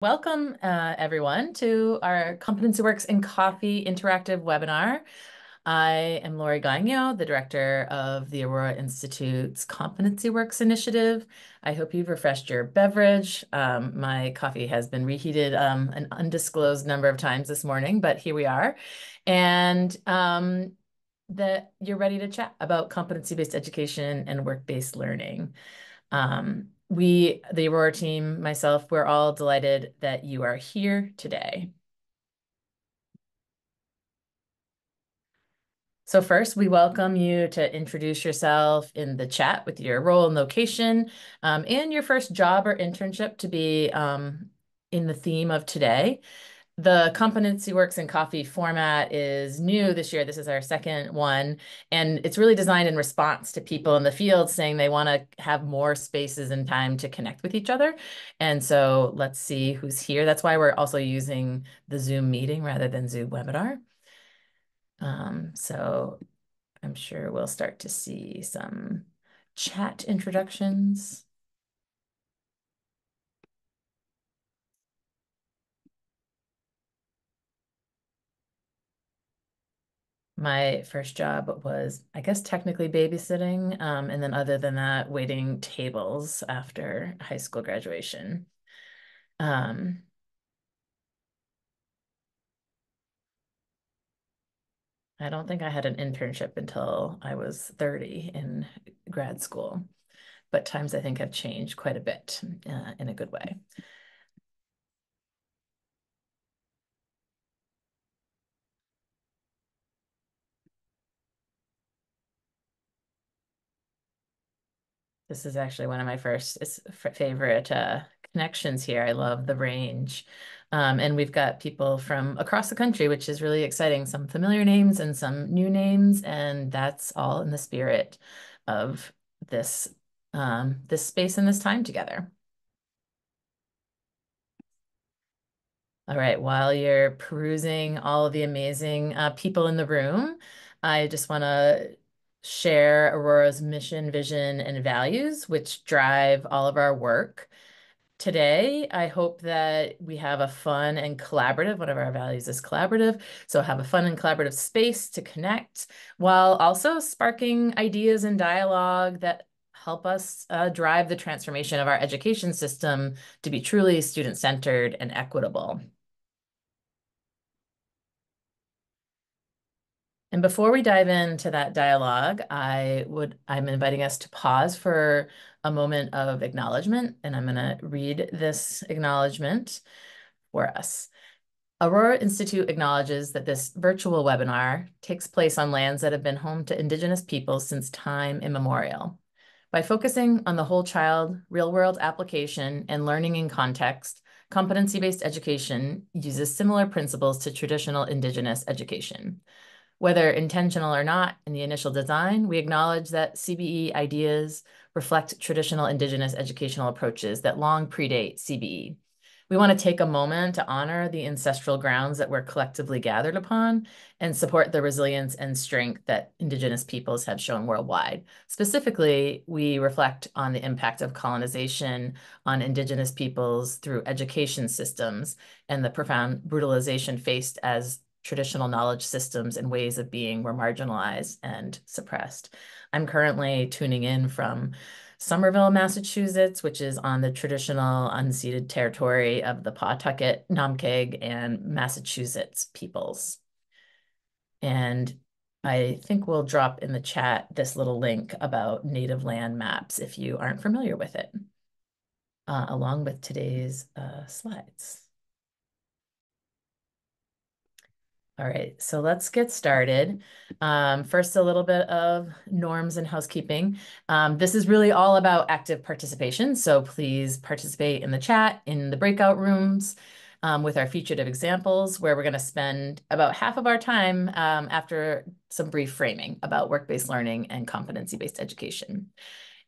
Welcome, everyone, to our CompetencyWorks and Coffee interactive webinar. I am Laurie Gagnon, the director of the Aurora Institute's CompetencyWorks initiative. I hope you've refreshed your beverage. My coffee has been reheated an undisclosed number of times this morning, but here we are. And that you're ready to chat about competency-based education and work-based learning. The Aurora team, myself, we're all delighted that you are here today. So first, we welcome you to introduce yourself in the chat with your role and location, and your first job or internship to be in the theme of today. The CompetencyWorks and Coffee format is new this year. This is our second one, and it's really designed in response to people in the field saying they want to have more spaces and time to connect with each other. And so let's see who's here. That's why we're also using the Zoom meeting rather than Zoom webinar. So I'm sure we'll start to see some chat introductions. My first job was, I guess, technically babysitting, and then other than that, waiting tables after high school graduation. Um, I don't think I had an internship until I was 30 in grad school, but times I think have changed quite a bit in a good way. This is actually one of my first favorite connections here. I love the range. And we've got people from across the country, which is really exciting. Some familiar names and some new names, and that's all in the spirit of this this space and this time together. All right, while you're perusing all of the amazing people in the room, I just want to share Aurora's mission, vision, and values, which drive all of our work. Today, I hope that we have a fun and collaborative, one of our values is collaborative, so have a fun and collaborative space to connect while also sparking ideas and dialogue that help us drive the transformation of our education system to be truly student-centered and equitable. And before we dive into that dialogue, I'm inviting us to pause for a moment of acknowledgement, and I'm going to read this acknowledgement for us. Aurora Institute acknowledges that this virtual webinar takes place on lands that have been home to Indigenous peoples since time immemorial. By focusing on the whole child, real-world application, and learning in context, competency-based education uses similar principles to traditional Indigenous education. Whether intentional or not in the initial design, we acknowledge that CBE ideas reflect traditional Indigenous educational approaches that long predate CBE. We want to take a moment to honor the ancestral grounds that we're collectively gathered upon and support the resilience and strength that Indigenous peoples have shown worldwide. Specifically, we reflect on the impact of colonization on Indigenous peoples through education systems and the profound brutalization faced as traditional knowledge systems and ways of being were marginalized and suppressed. I'm currently tuning in from Somerville, Massachusetts, which is on the traditional unceded territory of the Pawtucket, Namkeg, and Massachusetts peoples. And I think we'll drop in the chat this little link about native land maps if you aren't familiar with it, along with today's slides. All right, so let's get started. First, a little bit of norms and housekeeping. This is really all about active participation, so please participate in the chat, in the breakout rooms, with our featured examples, where we're going to spend about half of our time after some brief framing about work-based learning and competency-based education.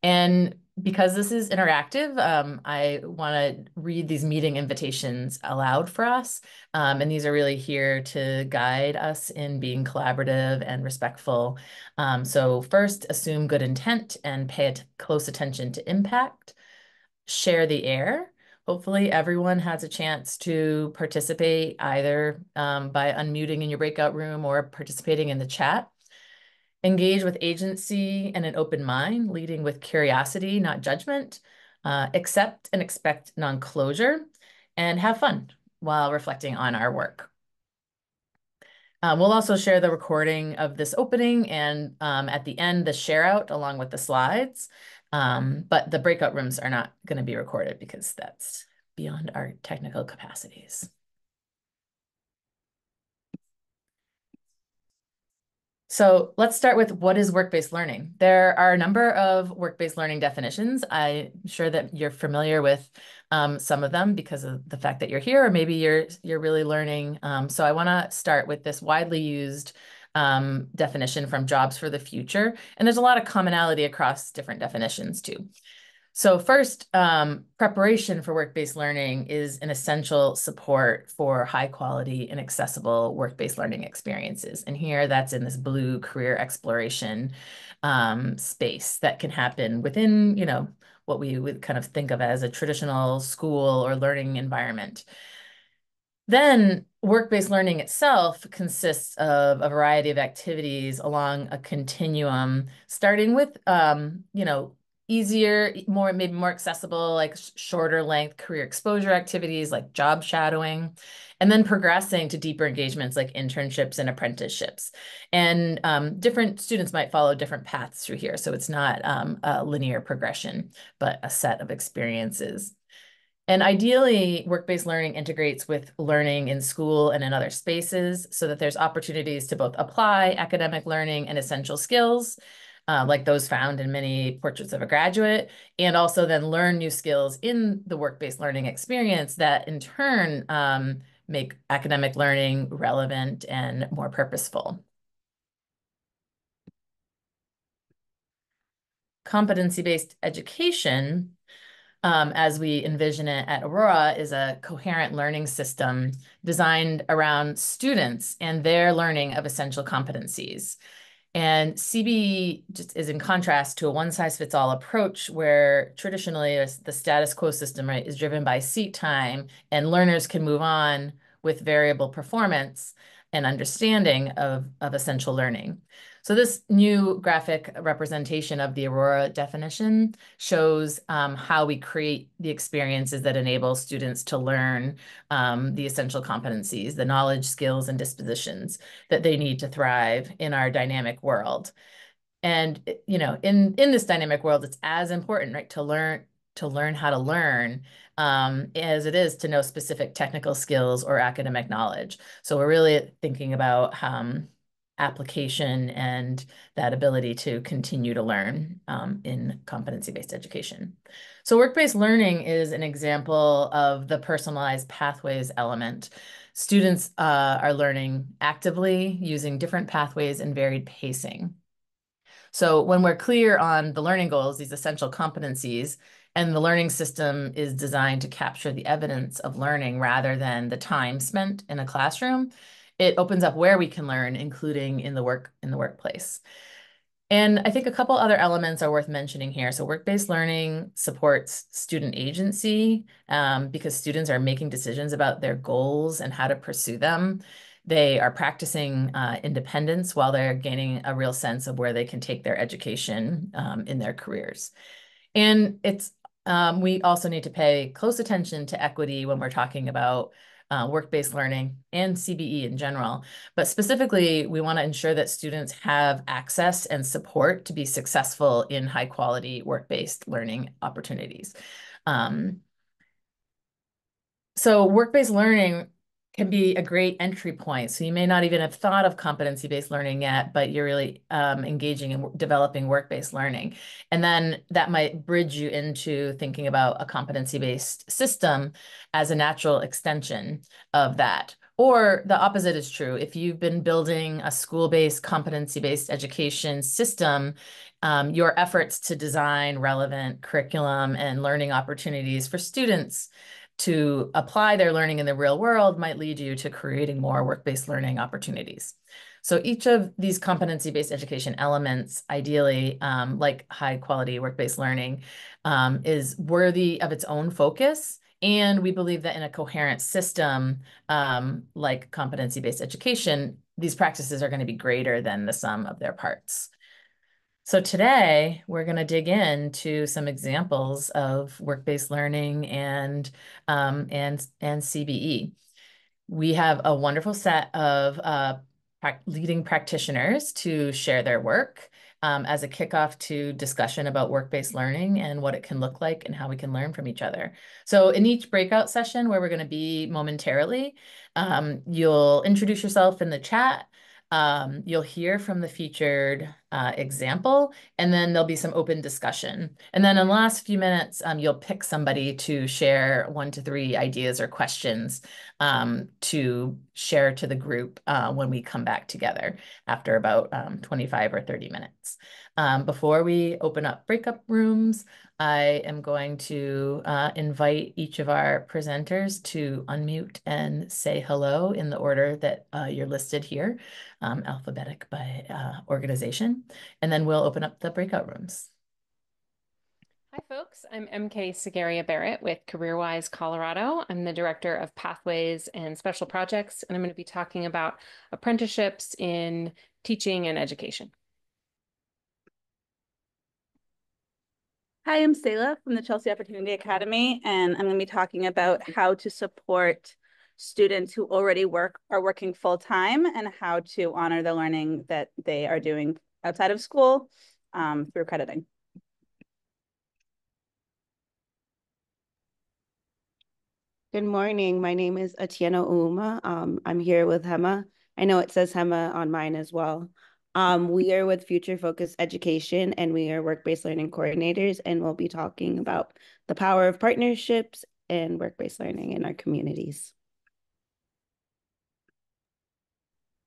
And because this is interactive, I want to read these meeting invitations aloud for us. And these are really here to guide us in being collaborative and respectful. So first, assume good intent and pay close attention to impact. Share the air. Hopefully everyone has a chance to participate either by unmuting in your breakout room or participating in the chat. Engage with agency and an open mind, leading with curiosity, not judgment. Accept and expect non-closure, and have fun while reflecting on our work. We'll also share the recording of this opening and at the end, the share out along with the slides. But the breakout rooms are not going to be recorded because that's beyond our technical capacities. So let's start with what is work-based learning. There are a number of work-based learning definitions. I'm sure that you're familiar with some of them because of the fact that you're here, or maybe you're really learning. So I want to start with this widely used definition from Jobs for the Future. And there's a lot of commonality across different definitions too. So first, preparation for work-based learning is an essential support for high quality and accessible work-based learning experiences. And here that's in this blue career exploration space that can happen within, what we would kind of think of as a traditional school or learning environment. Then work-based learning itself consists of a variety of activities along a continuum, starting with, easier, maybe more accessible, like shorter length career exposure activities like job shadowing, and then progressing to deeper engagements like internships and apprenticeships. And different students might follow different paths through here. So it's not a linear progression, but a set of experiences. And ideally, work-based learning integrates with learning in school and in other spaces so that there's opportunities to both apply academic learning and essential skills, like those found in many portraits of a graduate, and also then learn new skills in the work-based learning experience that in turn make academic learning relevant and more purposeful. Competency-based education, as we envision it at Aurora, is a coherent learning system designed around students and their learning of essential competencies. And CBE just is in contrast to a one-size-fits-all approach where traditionally the status quo system, right, is driven by seat time and learners can move on with variable performance and understanding of essential learning. So this new graphic representation of the Aurora definition shows how we create the experiences that enable students to learn the essential competencies, the knowledge, skills, and dispositions that they need to thrive in our dynamic world. And in this dynamic world, it's as important, right, to learn how to learn as it is to know specific technical skills or academic knowledge. So we're really thinking about application and that ability to continue to learn in competency-based education. So work-based learning is an example of the personalized pathways element. Students are learning actively using different pathways and varied pacing. So when we're clear on the learning goals, these essential competencies, and the learning system is designed to capture the evidence of learning rather than the time spent in a classroom, it opens up where we can learn, including in the workplace. And I think a couple other elements are worth mentioning here. So work-based learning supports student agency because students are making decisions about their goals and how to pursue them. They are practicing independence while they're gaining a real sense of where they can take their education in their careers. And we also need to pay close attention to equity when we're talking about work-based learning and CBE in general. But specifically, we want to ensure that students have access and support to be successful in high-quality work-based learning opportunities. So work-based learning can be a great entry point. So you may not even have thought of competency-based learning yet, but you're really engaging in developing work-based learning. And then that might bridge you into thinking about a competency-based system as a natural extension of that. Or the opposite is true. If you've been building a school-based competency-based education system, your efforts to design relevant curriculum and learning opportunities for students to apply their learning in the real world might lead you to creating more work-based learning opportunities. So each of these competency-based education elements, ideally, like high-quality work-based learning, is worthy of its own focus And we believe that in a coherent system, like competency-based education, these practices are going to be greater than the sum of their parts. So today we're going to dig into some examples of work-based learning and CBE. We have a wonderful set of leading practitioners to share their work as a kickoff to discussion about work-based learning and what it can look like and how we can learn from each other. So in each breakout session where we're going to be momentarily, you'll introduce yourself in the chat. You'll hear from the featured example, and then there'll be some open discussion. And then in the last few minutes, you'll pick somebody to share 1 to 3 ideas or questions to share to the group when we come back together after about 25 or 30 minutes. Before we open up breakup rooms, I am going to invite each of our presenters to unmute and say hello in the order that you're listed here, alphabetic by organization, and then we'll open up the breakout rooms. Hi, folks. I'm MK Sagaria-Barritt with CareerWise Colorado. I'm the Director of Pathways and Special Projects, and I'm going to be talking about apprenticeships in teaching and education. Hi, I'm Sela from the Chelsea Opportunity Academy, and I'm going to be talking about how to support students who already are working full-time and how to honor the learning that they are doing outside of school through crediting. Good morning. My name is Atieno Uma. I'm here with Gema. I know it says Gema on mine as well. We are with Future Focused Education, and we are work-based learning coordinators, and we'll be talking about the power of partnerships and work-based learning in our communities.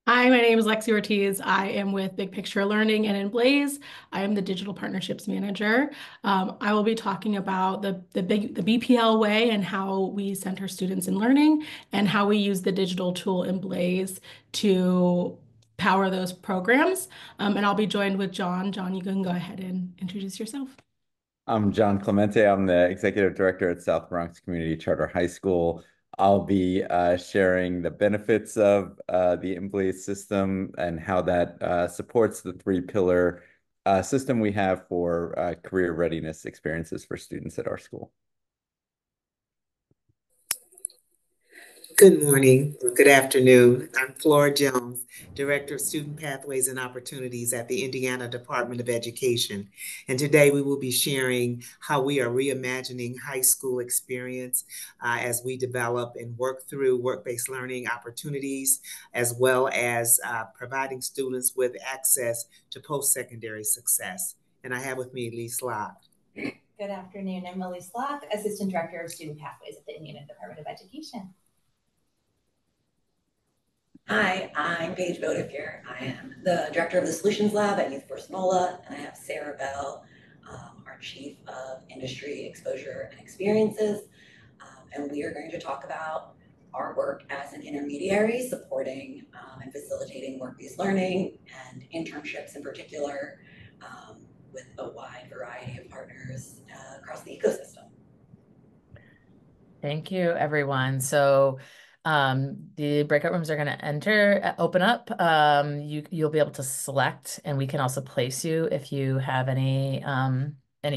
Hi, my name is Lexi Ortiz. I am with Big Picture Learning and ImBlaze. I am the Digital Partnerships Manager. I will be talking about the BPL way and how we center students in learning and how we use the digital tool ImBlaze to power those programs. And I'll be joined with John. John, you can go ahead and introduce yourself. I'm John Clemente. I'm the Executive Director at South Bronx Community Charter High School. I'll be sharing the benefits of the ImBlaze system and how that supports the 3-pillar system we have for career readiness experiences for students at our school. Good morning, or good afternoon. I'm Flora Jones, Director of Student Pathways and Opportunities at the Indiana Department of Education. And today we will be sharing how we are reimagining high school experience as we develop and work through work-based learning opportunities, as well as providing students with access to post-secondary success. And I have with me Elise Locke. Good afternoon. I'm Elise Locke, Assistant Director of Student Pathways at the Indiana Department of Education. Hi, I'm Paige Boetefuer. I am the Director of the Solutions Lab at YouthForce NOLA, and I have Sarah Bell, our Chief of Industry Exposure and Experiences, and we are going to talk about our work as an intermediary supporting and facilitating work-based learning and internships in particular with a wide variety of partners across the ecosystem. Thank you, everyone. So the breakout rooms are going to open up. You'll be able to select, and we can also place you if you have any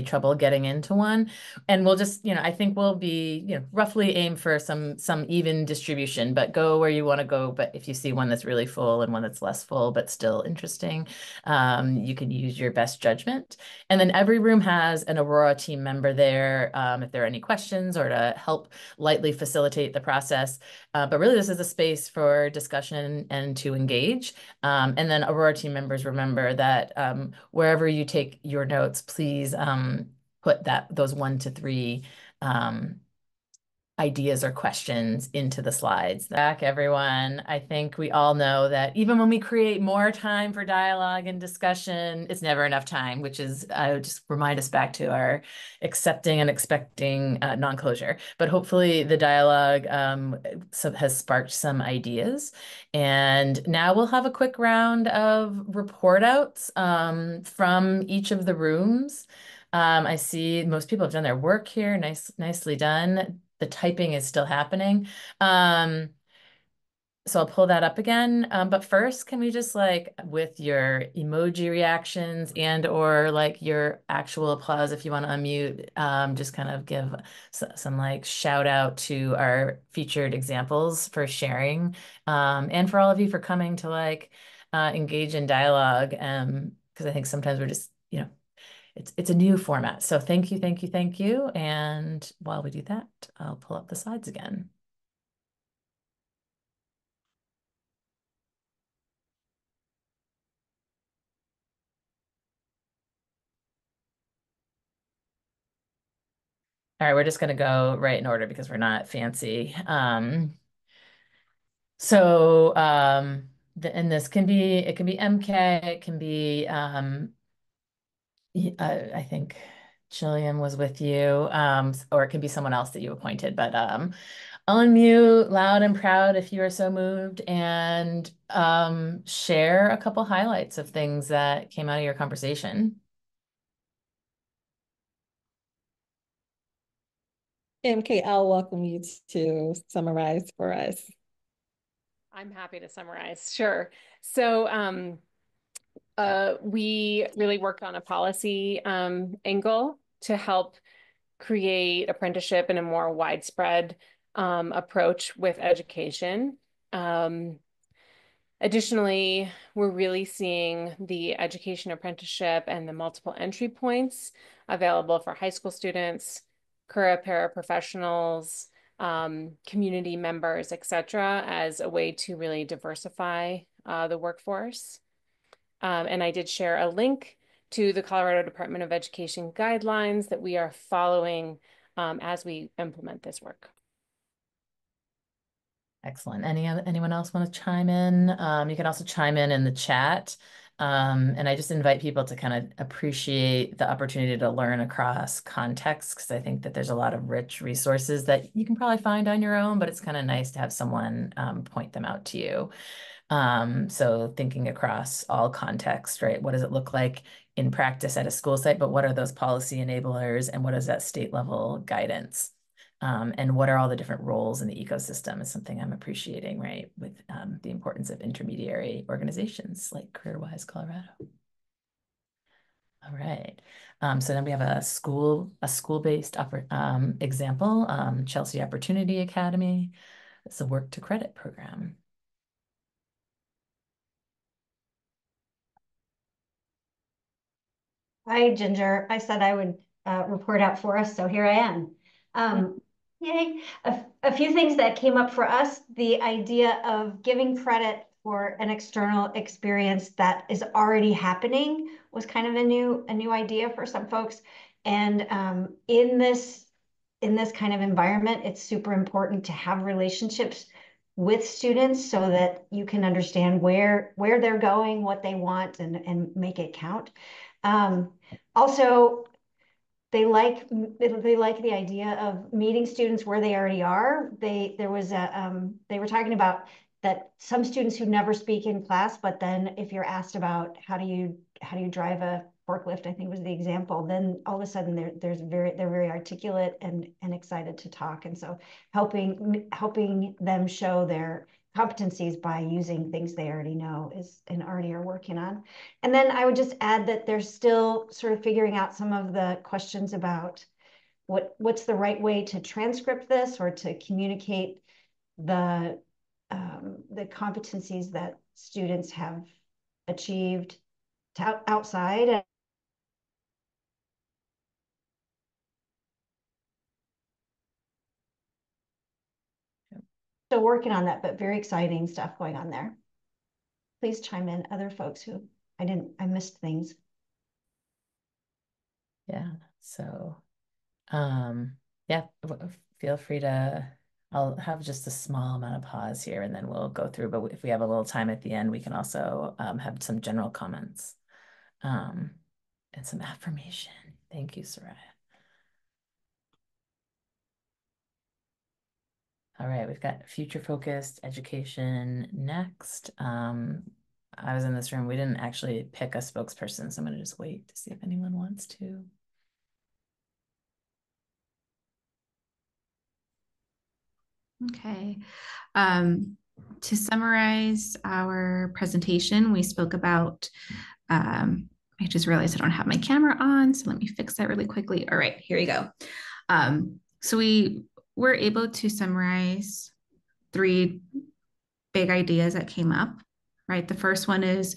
trouble getting into one. And we'll just, I think we'll be, roughly aim for some even distribution, but go where you want to go. But if you see one that's really full and one that's less full, but still interesting, you can use your best judgment. And then every room has an Aurora team member there if there are any questions or to help lightly facilitate the process. But really, this is a space for discussion and to engage. And then Aurora team members, remember that wherever you take your notes, please put those 1 to 3 ideas or questions into the slides. Back, everyone. I think we all know that even when we create more time for dialogue and discussion, it's never enough time, which is, I would just remind us back to our accepting and expecting non-closure. But hopefully the dialogue has sparked some ideas. And now we'll have a quick round of report outs from each of the rooms. I see most people have done their work here. Nicely done. the typing is still happening. So I'll pull that up again. But first, can we just like with your emoji reactions and or like your actual applause, if you want to unmute, just kind of give some like shout out to our featured examples for sharing, and for all of you for coming to like engage in dialogue. Because I think sometimes we're just, you know, it's a new format. So thank you, thank you, thank you. And while we do that, I'll pull up the slides again. All right, we're just going to go right in order because we're not fancy. And this can be, it can be MK, it can be, I think Jillian was with you, or it can be someone else that you appointed, but I'll unmute loud and proud if you are so moved, and share a couple highlights of things that came out of your conversation. MK, I'll welcome you to summarize for us. I'm happy to summarize. Sure. So we really worked on a policy angle to help create apprenticeship in a more widespread approach with education. Additionally, we're really seeing the education apprenticeship and the multiple entry points available for high school students, career paraprofessionals, community members, et cetera, as a way to really diversify the workforce. And I did share a link to the Colorado Department of Education guidelines that we are following as we implement this work. Excellent. Anyone else want to chime in? You can also chime in the chat. And I just invite people to kind of appreciate the opportunity to learn across contexts, because I think that there's a lot of rich resources that you can probably find on your own, but it's kind of nice to have someone point them out to you. So thinking across all contexts, right? What does it look like in practice at a school site, but what are those policy enablers, and what is that state level guidance? And what are all the different roles in the ecosystem is something I'm appreciating, right? With the importance of intermediary organizations like CareerWise Colorado. All right. So then we have a school-based example, Chelsea Opportunity Academy. It's a work to credit program. Hi, Ginger. I said I would report out for us, so here I am. Yay. A few things that came up for us, the idea of giving credit for an external experience that is already happening was kind of a new idea for some folks. And in this kind of environment, it's super important to have relationships with students so that you can understand where they're going, what they want, and make it count. Also, they like the idea of meeting students where they already are. They were talking about that some students who never speak in class, but then if you're asked about how do you drive a forklift, I think was the example, then all of a sudden they're very articulate and excited to talk. And so helping them show their competencies by using things they already know and already are working on. And then I would just add that they're still sort of figuring out some of the questions about what's the right way to transcript this or to communicate the competencies that students have achieved outside. Still working on that, but very exciting stuff going on there. Please chime in, other folks who I missed things. Yeah. So, yeah, feel free to, I'll have just a small amount of pause here and then we'll go through, but if we have a little time at the end, we can also have some general comments and some affirmation. Thank you, Soraya. All right, we've got future-focused education next. I was in this room. We didn't actually pick a spokesperson, so I'm going to just wait to see if anyone wants to. Okay. To summarize our presentation, we spoke about, I just realized I don't have my camera on, so let me fix that really quickly. All right, here we go. So we were able to summarize 3 big ideas that came up, right? The first one is,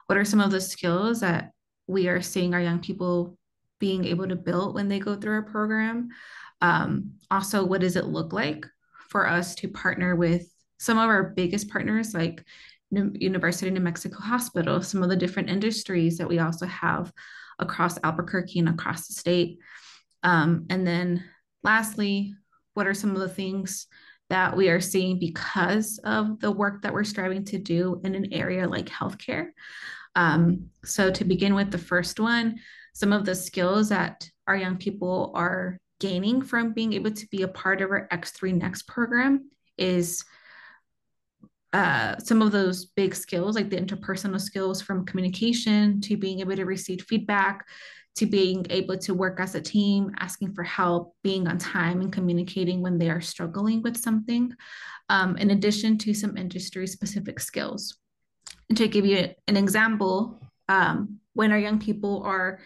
what are some of the skills that we are seeing our young people being able to build when they go through our program? Also, what does it look like for us to partner with some of our biggest partners, like University of New Mexico Hospital, some of the different industries that we also have across Albuquerque and across the state? And then lastly, what are some of the things that we are seeing because of the work that we're striving to do in an area like healthcare? So to begin with the first one, some of the skills that our young people are gaining from being able to be a part of our X3 Next program is some of those big skills, like the interpersonal skills, from communication to being able to receive feedback, to being able to work as a team, asking for help, being on time, and communicating when they are struggling with something, in addition to some industry specific skills. And to give you an example, when our young people are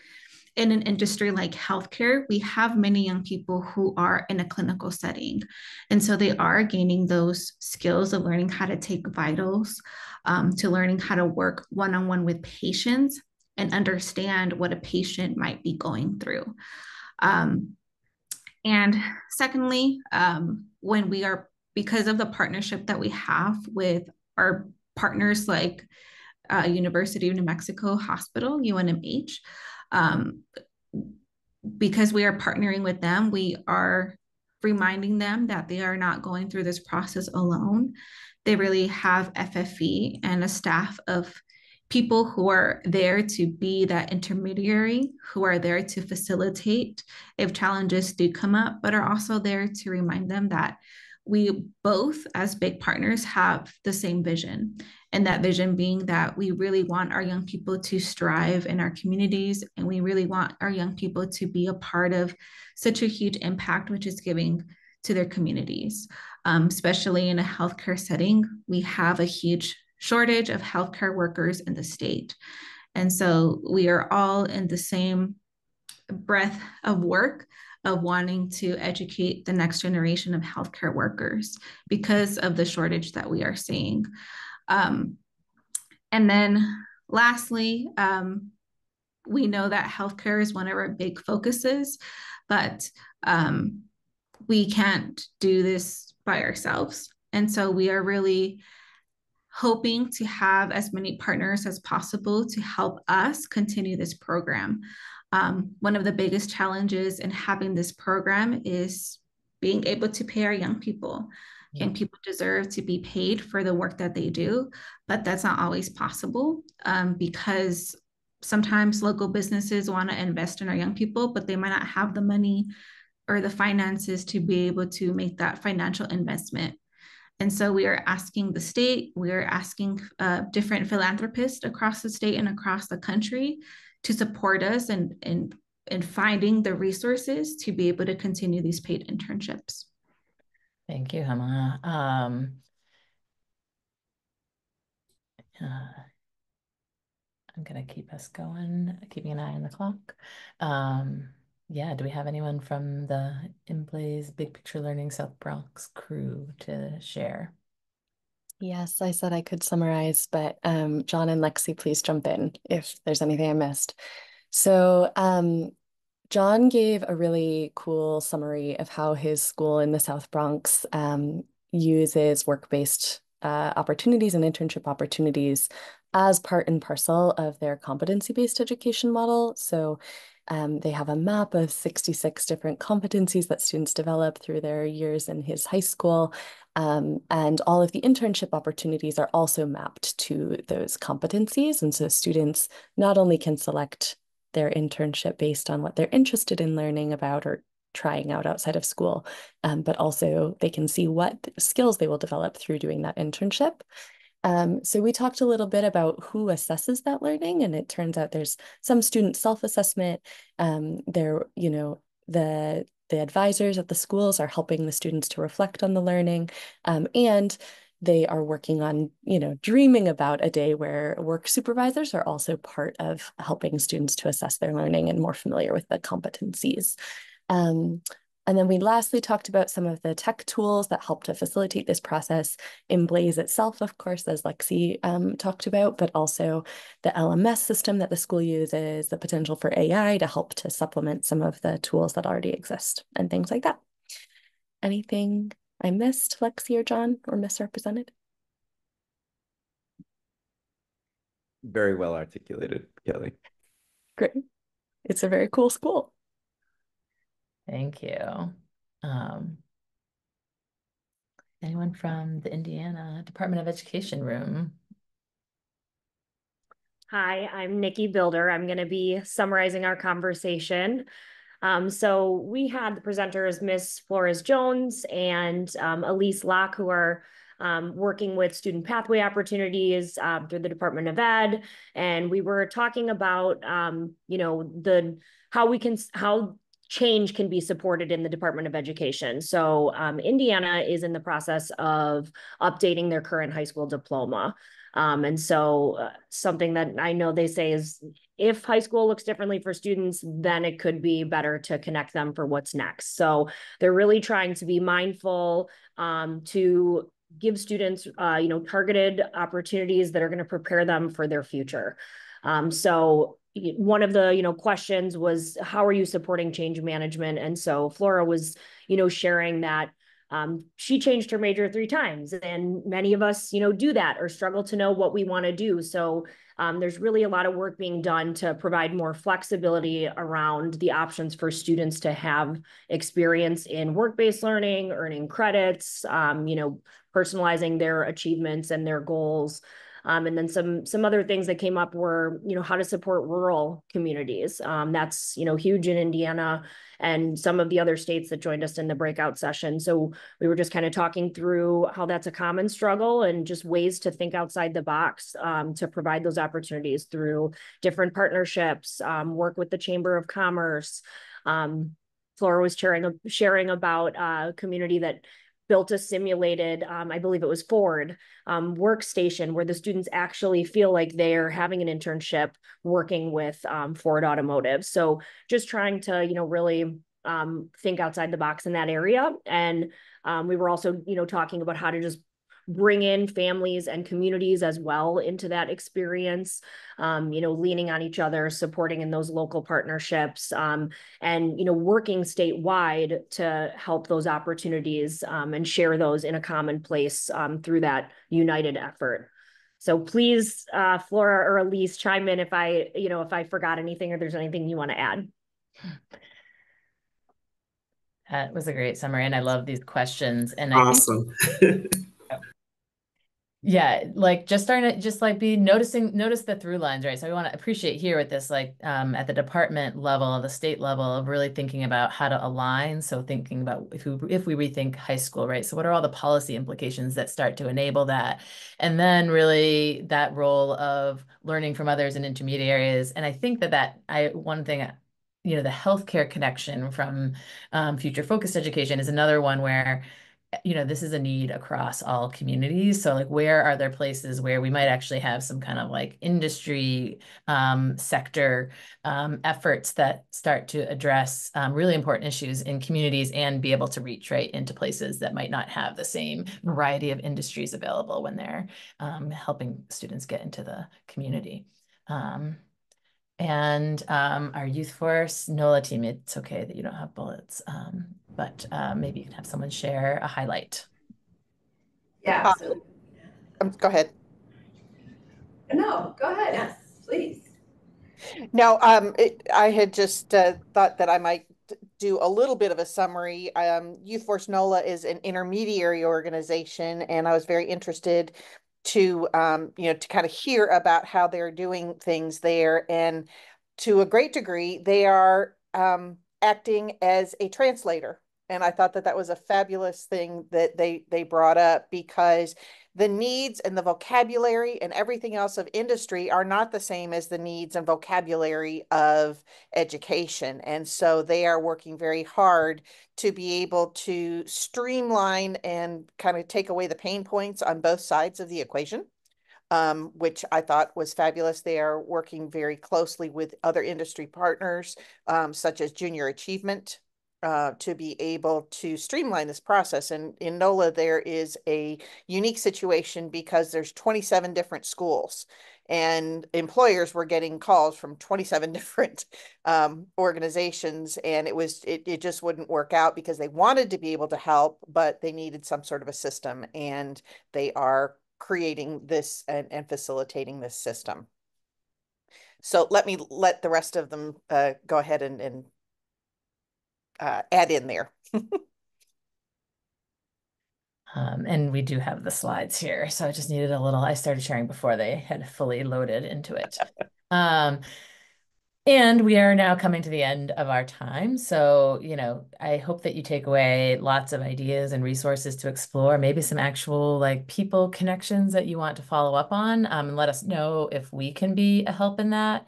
in an industry like healthcare, we have many young people who are in a clinical setting. And so they are gaining those skills of learning how to take vitals, to learning how to work one-on-one with patients and understand what a patient might be going through. And secondly, when we are, because of the partnership that we have with our partners like University of New Mexico Hospital, UNMH, because we are partnering with them, we are reminding them that they are not going through this process alone. They really have FFE and a staff of people who are there to be that intermediary, who are there to facilitate if challenges do come up, but are also there to remind them that we both, as big partners, have the same vision. And that vision being that we really want our young people to strive in our communities, and we really want our young people to be a part of such a huge impact, which is giving to their communities. Especially in a healthcare setting, we have a huge shortage of healthcare workers in the state. And so we are all in the same breadth of work of wanting to educate the next generation of healthcare workers because of the shortage that we are seeing. And then lastly, we know that healthcare is one of our big focuses, but we can't do this by ourselves. And so we are really hoping to have as many partners as possible to help us continue this program. One of the biggest challenges in having this program is being able to pay our young people. Young people deserve to be paid for the work that they do, but that's not always possible because sometimes local businesses want to invest in our young people, but they might not have the money or the finances to be able to make that financial investment. And so we are asking the state, we are asking different philanthropists across the state and across the country to support us in finding the resources to be able to continue these paid internships. Thank you, Gema. I'm going to keep us going, keeping an eye on the clock. Yeah, do we have anyone from the ImBlaze Big Picture Learning South Bronx crew to share? Yes, I said I could summarize, but John and Lexi, please jump in if there's anything I missed. So John gave a really cool summary of how his school in the South Bronx uses work-based opportunities and internship opportunities as part and parcel of their competency-based education model. So they have a map of 66 different competencies that students develop through their years in his high school. And all of the internship opportunities are also mapped to those competencies. And so students not only can select their internship based on what they're interested in learning about or trying out outside of school, but also they can see what skills they will develop through doing that internship. So we talked a little bit about who assesses that learning, and it turns out there's some student self-assessment. The the advisors at the schools are helping the students to reflect on the learning, and they are working on, dreaming about a day where work supervisors are also part of helping students to assess their learning and more familiar with the competencies. And then we lastly talked about some of the tech tools that help to facilitate this process. ImBlaze itself, of course, as Lexi talked about, but also the LMS system that the school uses, the potential for AI to help to supplement some of the tools that already exist and things like that. Anything I missed, Lexi or John, or misrepresented? Very well articulated, Kelly. Great. It's a very cool school. Thank you. Anyone from the Indiana Department of Education room? Hi, I'm Nikki Builder. I'm going to be summarizing our conversation. So we had the presenters, Miss Flores Jones and Elise Locke, who are working with student pathway opportunities through the Department of Ed. And we were talking about, how change can be supported in the Department of Education. So Indiana is in the process of updating their current high school diploma. And so something that I know they say is, if high school looks differently for students, then it could be better to connect them for what's next. So they're really trying to be mindful to give students, targeted opportunities that are going to prepare them for their future. So one of the, questions was, how are you supporting change management? And so Flora was, sharing that she changed her major 3 times, and many of us, do that or struggle to know what we want to do. So there's really a lot of work being done to provide more flexibility around the options for students to have experience in work-based learning, earning credits, personalizing their achievements and their goals. And then some other things that came up were, how to support rural communities. That's, huge in Indiana and some of the other states that joined us in the breakout session. So we were just kind of talking through how that's a common struggle and just ways to think outside the box to provide those opportunities through different partnerships, work with the Chamber of Commerce. Flora was sharing about a community that built a simulated, I believe it was Ford, workstation where the students actually feel like they're having an internship working with Ford Automotive. So just trying to, really think outside the box in that area. And we were also, talking about how to just bring in families and communities as well into that experience, leaning on each other, supporting in those local partnerships, and, working statewide to help those opportunities and share those in a common place through that united effort. So please, Flora or Elise, chime in if I forgot anything or there's anything you want to add. That was a great summary, and I love these questions. And awesome. I think yeah, like just starting to just like notice the through lines, right? So we want to appreciate here with this, like at the department level, the state level, of really thinking about how to align. So thinking about if we rethink high school, right? So what are all the policy implications that start to enable that? And then really that role of learning from others and intermediaries. And I think one thing, the healthcare connection from future focused education is another one where this is a need across all communities. So like, where are there places where we might actually have some kind of like industry sector efforts that start to address really important issues in communities and be able to reach right into places that might not have the same variety of industries available when they're helping students get into the community. And our YouthForce NOLA team, it's okay that you don't have bullets, but maybe you can have someone share a highlight. Yeah. Go ahead. No, go ahead. Yes, please. No, I had just thought that I might do a little bit of a summary. YouthForce NOLA is an intermediary organization, and I was very interested to to kind of hear about how they're doing things there. And to a great degree, they are acting as a translator And I thought that that was a fabulous thing that they brought up, because the needs and the vocabulary and everything else of industry are not the same as the needs and vocabulary of education. And so they are working very hard to be able to streamline and kind of take away the pain points on both sides of the equation. Which I thought was fabulous. They are working very closely with other industry partners, such as Junior Achievement, to be able to streamline this process. And in NOLA, there is a unique situation because there's 27 different schools, and employers were getting calls from 27 different organizations, and it just wouldn't work out because they wanted to be able to help, but they needed some sort of a system, and they are creating this and facilitating this system. So let me let the rest of them go ahead and add in there. And we do have the slides here. So I just needed a little, I started sharing before they had fully loaded into it. And we are now coming to the end of our time. So, I hope that you take away lots of ideas and resources to explore, maybe some actual people connections that you want to follow up on, and let us know if we can be a help in that.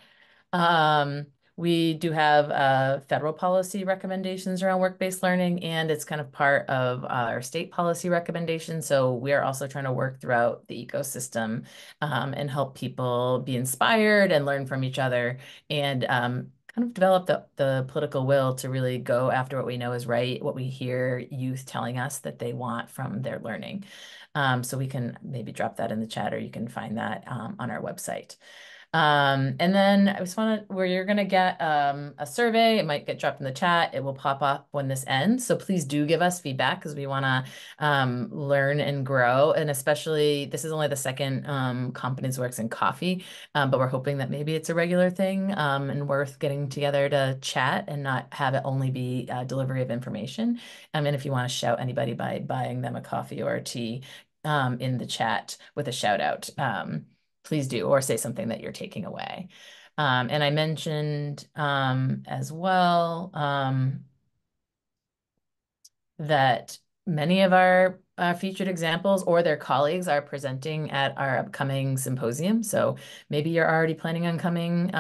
We do have federal policy recommendations around work-based learning, and it's kind of part of our state policy recommendations. So we are also trying to work throughout the ecosystem and help people be inspired and learn from each other, and kind of develop the political will to really go after what we know is right, what we hear youth telling us that they want from their learning. So we can maybe drop that in the chat, or you can find that on our website. And then I just want to, where you're going to get a survey. It might get dropped in the chat. It will pop up when this ends. So please do give us feedback, because we want to learn and grow. And especially, this is only the second CompetencyWorks and Coffee, but we're hoping that maybe it's a regular thing and worth getting together to chat and not have it only be delivery of information. And if you want to shout anybody by buying them a coffee or a tea in the chat with a shout out, please do, or say something that you're taking away. And I mentioned as well that many of our featured examples or their colleagues are presenting at our upcoming symposium. So maybe you're already planning on coming.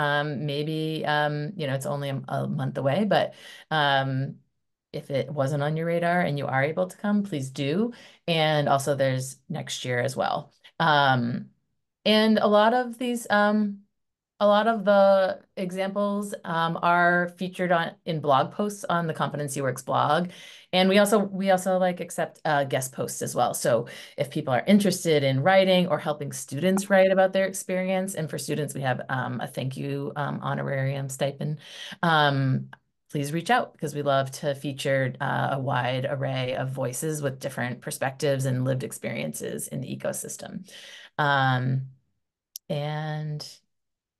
Maybe, it's only a month away, but if it wasn't on your radar and you are able to come, please do. And also there's next year as well. And a lot of the examples are featured in blog posts on the CompetencyWorks blog. And we also accept guest posts as well. So if people are interested in writing or helping students write about their experience, and for students, we have a thank you honorarium stipend. Please reach out, because we love to feature a wide array of voices with different perspectives and lived experiences in the ecosystem. And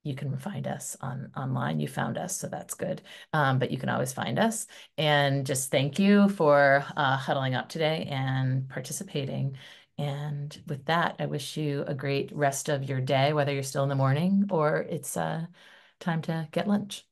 you can find us online. You found us, so that's good. But you can always find us. And just thank you for huddling up today and participating. And with that, I wish you a great rest of your day, whether you're still in the morning or it's time to get lunch.